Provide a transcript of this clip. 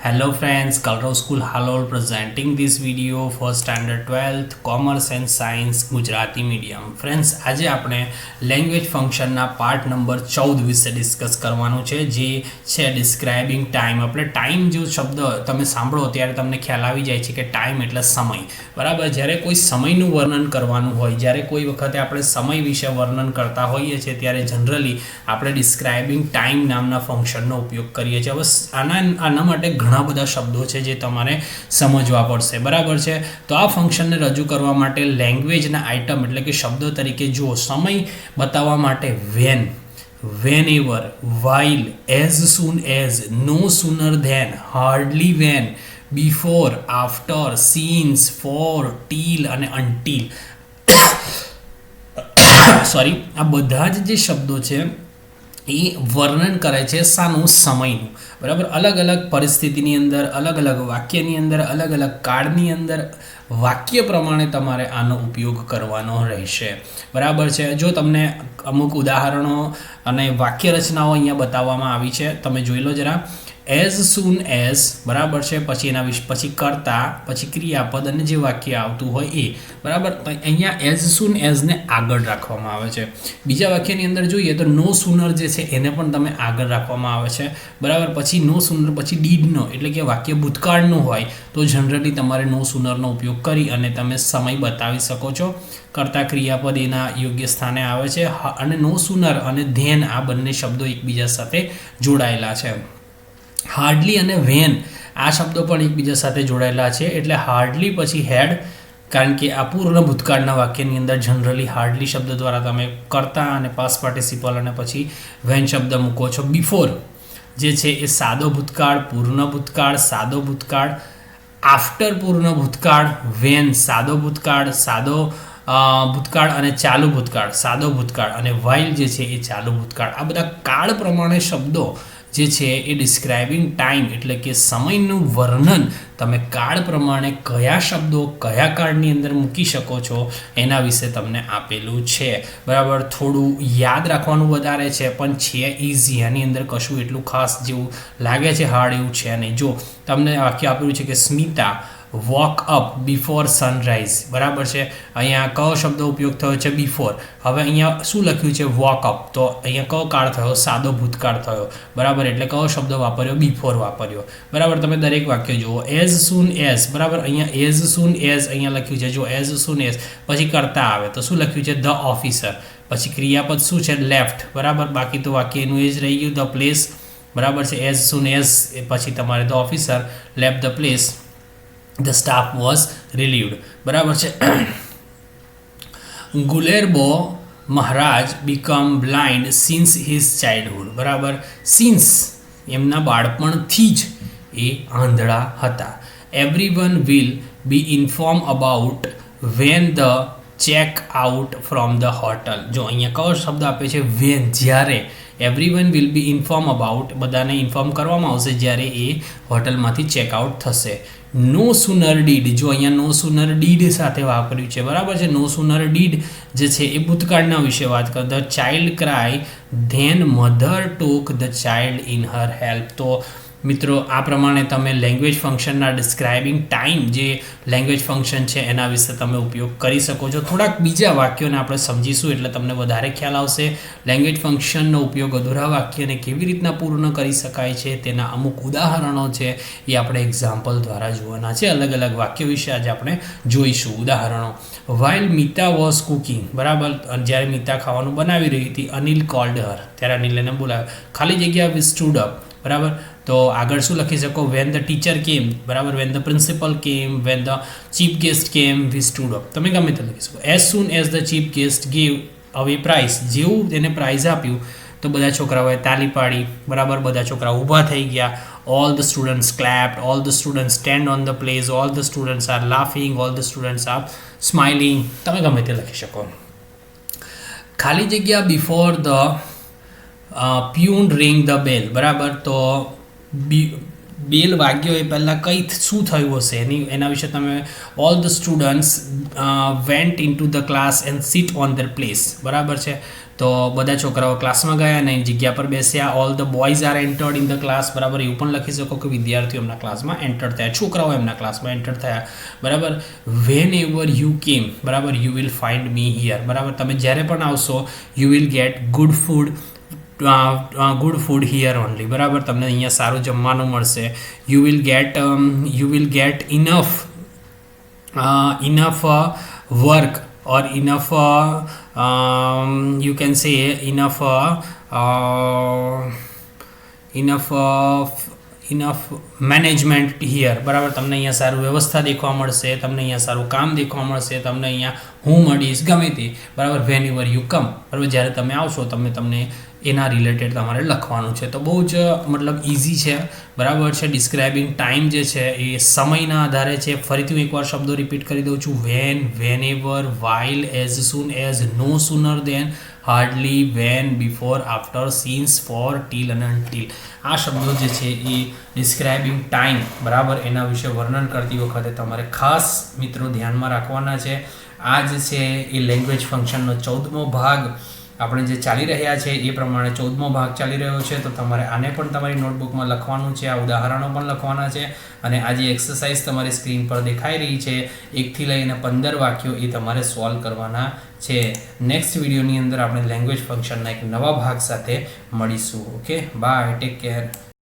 Hello friends, Kalrao School Halol presenting this video for standard 12th Commerce and Science Gujarati medium. Friends, આજે આપણે language ફંક્શનના part number 14 વિશે discuss કરવાનું છે જે છે ડિસ્ક્રાઇબિંગ ટાઈમ. આપણે ટાઈમ જો શબ્દ તમે સાંભળો ત્યારે તમને ખ્યાલ આવી જાય છે કે ટાઈમ એટલે સમય. બરાબર, જ્યારે કોઈ સમયનું વર્ણન કરવાનું હોય, જ્યારે કોઈ વખતે આપણે સમય વિશે વર્ણન કરતા હોઈએ છીએ ત્યારે જનરલી આપણે ડિસ્ક્રાઇબિંગ ટાઈમ નામના ફંક્શનનો ઉપયોગ કરીએ છીએ. હવે આના માટે ઘણા બધા શબ્દો છે જે તમારે સમજવા પડશે. બરાબર છે, તો આ ફંક્શનને રજૂ કરવા માટે લેંગ્વેજના આઇટમ એટલે કે શબ્દો તરીકે જુઓ. સમય બતાવવા માટે van, whenever, while, as soon as, no sooner than, hardly when, before, after, since, for, till અને until. સોરી, આ બધા જ જે શબ્દો છે એ વર્ણન કરે છે શાનું? સમયનું. બરાબર, અલગ અલગ પરિસ્થિતિની અંદર, અલગ અલગ વાક્યની અંદર, અલગ અલગ કાળની અંદર વાક્ય પ્રમાણે તમારે આનો ઉપયોગ કરવાનો રહેશે. બરાબર છે, જો તમને અમુક ઉદાહરણો અને વાક્ય રચનાઓ અહીંયા બતાવવામાં આવી છે, તમે જોઈ લો જરા. એઝ સૂન એઝ, બરાબર છે, પછી એના વિશે પછી કરતા, પછી ક્રિયાપદ અને જે વાક્ય આવતું હોય એ. બરાબર, અહીંયા એઝ સૂન એઝને આગળ રાખવામાં આવે છે. બીજા વાક્યની અંદર જોઈએ તો નો સૂનર જે છે એને પણ તમે આગળ રાખવામાં આવે છે. બરાબર, પછી નો સૂનર પછી ડીડનો એટલે કે વાક્ય ભૂતકાળનું હોય તો જનરલી તમારે નો સૂનરનો ઉપયોગ કરી અને તમે સમય બતાવી શકો છો. કરતા ક્રિયાપદ એના યોગ્ય સ્થાને આવે છે અને નો સૂનર અને ધેન આ બંને શબ્દો એકબીજા સાથે જોડાયેલા છે. હાર્ડલી અને વેન આ શબ્દો પણ એકબીજા સાથે જોડાયેલા છે. એટલે હાર્ડલી પછી હેડ, કારણ કે આ પૂર્ણ ભૂતકાળના વાક્યની અંદર જનરલી હાર્ડલી શબ્દ દ્વારા તમે કરતા અને પાસ્ટ પાર્ટિસિપલ અને પછી વેન શબ્દ મૂકો છો. બિફોર જે છે એ સાદો ભૂતકાળ, પૂર્ણ ભૂતકાળ, સાદો ભૂતકાળ. આફ્ટર પૂર્ણ ભૂતકાળ, વેન સાદો ભૂતકાળ, સાદો ભૂતકાળ અને ચાલુ ભૂતકાળ, સાદો ભૂતકાળ, અને વાઇલ જે છે એ ચાલુ ભૂતકાળ. આ બધા કાળ પ્રમાણે શબ્દો જે છે એ ડિસ્ક્રાઇબિંગ ટાઈમ એટલે કે સમયનું વર્ણન તમે કાળ પ્રમાણે કયા શબ્દો કયા કાળની અંદર મૂકી શકો છો એના વિશે તમને આપેલું છે. બરાબર, થોડું યાદ રાખવાનું વધારે છે પણ છે ઇઝી. આની અંદર કશું એટલું ખાસ જેવું લાગે છે હાર્ડ એવું છે નહીં. જો તમને વાક્ય આપેલું છે કે Smita woke up before sunrise. બરાબર છે, અહીંયા કયો શબ્દ ઉપયોગ થયો છે? બિફોર. હવે અહીંયા શું લખ્યું છે? Woke up. તો અહીંયા કયો કાળ થયો? સાદો ભૂતકાળ થયો. બરાબર, એટલે કયો શબ્દ વાપર્યો? બિફોર વાપર્યો. બરાબર, તમે દરેક વાક્ય જુઓ. એઝ સૂન એઝ, બરાબર, અહીંયા એઝ સૂન એઝ અહીંયા લખ્યું છે. જો એઝ સૂન એઝ પછી કરતા આવે તો શું લખ્યું છે? The officer. પછી ક્રિયાપદ શું છે? લેફ્ટ. બરાબર, બાકી તો વાક્ય એનું એ જ રહી ગયું, ધ પ્લેસ. બરાબર છે, એઝ સૂન એઝ પછી તમારે the officer left the place, the staff was relieved. બરાબર છે. ગુલેરબો મહારાજ become blind since his childhood. બરાબર, since એમના બાળપણથી જ એ આંધળા હતા. everyone will be informed about when the check out from the hotel. જો અહીંયા કયો શબ્દ આપે છે? when, જ્યારે. Everyone will be inform about, બધાને ઇન્ફોર્મ કરવામાં આવશે જ્યારે એ હોટલમાંથી ચેકઆઉટ થશે. નો સુનર ડીડ, જો અહીંયા નો સુનર ડીડ સાથે વાપર્યું છે. બરાબર છે, નો સુનર ડીડ જે છે એ ભૂતકાળના વિશે વાત કરે. The child cry then mother talk the child in her help. તો મિત્રો આ પ્રમાણે તમે લેંગ્વેજ ફંક્શનના ડિસ્ક્રાઇબિંગ ટાઈમ જે લેંગ્વેજ ફંક્શન છે એના વિશે તમે ઉપયોગ કરી શકો છો. થોડાક બીજા વાક્યોને આપણે સમજીશું એટલે તમને વધારે ખ્યાલ આવશે. લેંગ્વેજ ફંક્શનનો ઉપયોગ અધૂરા વાક્યને કેવી રીતના પૂર્ણ કરી શકાય છે તેના અમુક ઉદાહરણો છે એ આપણે એક્ઝામ્પલ દ્વારા જોવાના છે. અલગ અલગ વાક્યો વિશે આજે આપણે જોઈશું ઉદાહરણો. વાઇલ મીતા વોઝ કુકિંગ, બરાબર, જ્યારે મીતા ખાવાનું બનાવી રહી હતી, અનિલ કોલ્ડ હર, ત્યારે અનિલ એને બોલાવ્યો. ખાલી જગ્યા વી સ્ટૂડ અપ. બરાબર, તો આગળ શું લખી શકો? વેન ધ ટીચર કેમ, બરાબર, વેન ધ પ્રિન્સિપલ કેમ, વેન ધ ચીફ ગેસ્ટ કેમ, વી સ્ટૂડ અપ. તમે ગમે તે લખી શકો. As soon as the chief guest gave અવે પ્રાઇઝ, જેવું તેને પ્રાઇઝ આપ્યું તો બધા છોકરાઓએ તાલી પાડી. બરાબર, બધા છોકરાઓ ઊભા થઈ ગયા. All the students ક્લેપ્ડ, all the students stand on the place, all the students are laughing, all the students are smiling. તમે ગમે તે લખી શકો. ખાલી જગ્યા before the peon ring the bell. બરાબર, તો બેલ વાગ્યો એ પહેલાં શું થયું હશે એના વિશે તમે all the students went into the class and sit on their place. બરાબર છે, તો બધા છોકરાઓ ક્લાસમાં ગયા અને જગ્યા પર બેસ્યા. All the boys are entered in the class, બરાબર. એવું પણ લખી શકો કે વિદ્યાર્થીઓ એમના ક્લાસમાં એન્ટર થયા, છોકરાઓ એમના ક્લાસમાં એન્ટર થયા, બરાબર. વેન એવર યુ કેમ, બરાબર, you will find me here, બરાબર. તમે જ્યારે પણ આવશો you will get good food here only, બરાબર. તમને અહીંયા સારું જમવાનું મળશે. You will get enough work or enough you can say enough management here, બરાબર. તમને અહીંયા સારું વ્યવસ્થા દેખવા મળશે, તમને અહીંયા સારું કામ દેખવા મળશે, તમને અહીંયા હું મળીશ, ગમે તે, બરાબર. વેન એવર યુ કમ, બરાબર. જ્યારે તમે આવશો તમને એના રિલેટેડ તમારે લખવાનું છે. તો બહુ જ મતલબ ઇઝી છે, બરાબર છે. ડિસ્ક્રાઇબિંગ ટાઈમ જે છે એ સમયના આધારે છે. ફરીથી હું એકવાર શબ્દો રિપીટ કરી દઉં છું. Whenever, while, as soon as, no sooner than, hardly, when, before, after, since, for, till અને અનટીલ. આ શબ્દો જે છે એ ડિસ્ક્રાઇબિંગ ટાઈમ, બરાબર, એના વિશે વર્ણન કરતી વખતે તમારે ખાસ મિત્રો ધ્યાનમાં રાખવાના છે. આ જે છે એ લેંગ્વેજ ફંક્શનનો 14મો ભાગ આપણે જે ચાલી રહ્યા છે એ પ્રમાણે 14મો ભાગ ચાલી રહ્યો છે. તો તમારે આને પણ તમારી નોટબુકમાં લખવાનું છે, આ ઉદાહરણો પણ લખવાના છે. અને આ જે એક્સરસાઇઝ તમારી સ્ક્રીન પર દેખાઈ રહી છે 1 થી લઈને 15 વાક્યો એ તમારે સોલ્વ કરવાના છે. નેક્સ્ટ વિડીયોની અંદર આપણે લેંગ્વેજ ફંક્શનના એક નવા ભાગ સાથે મળીશું. Okay, bye, take care.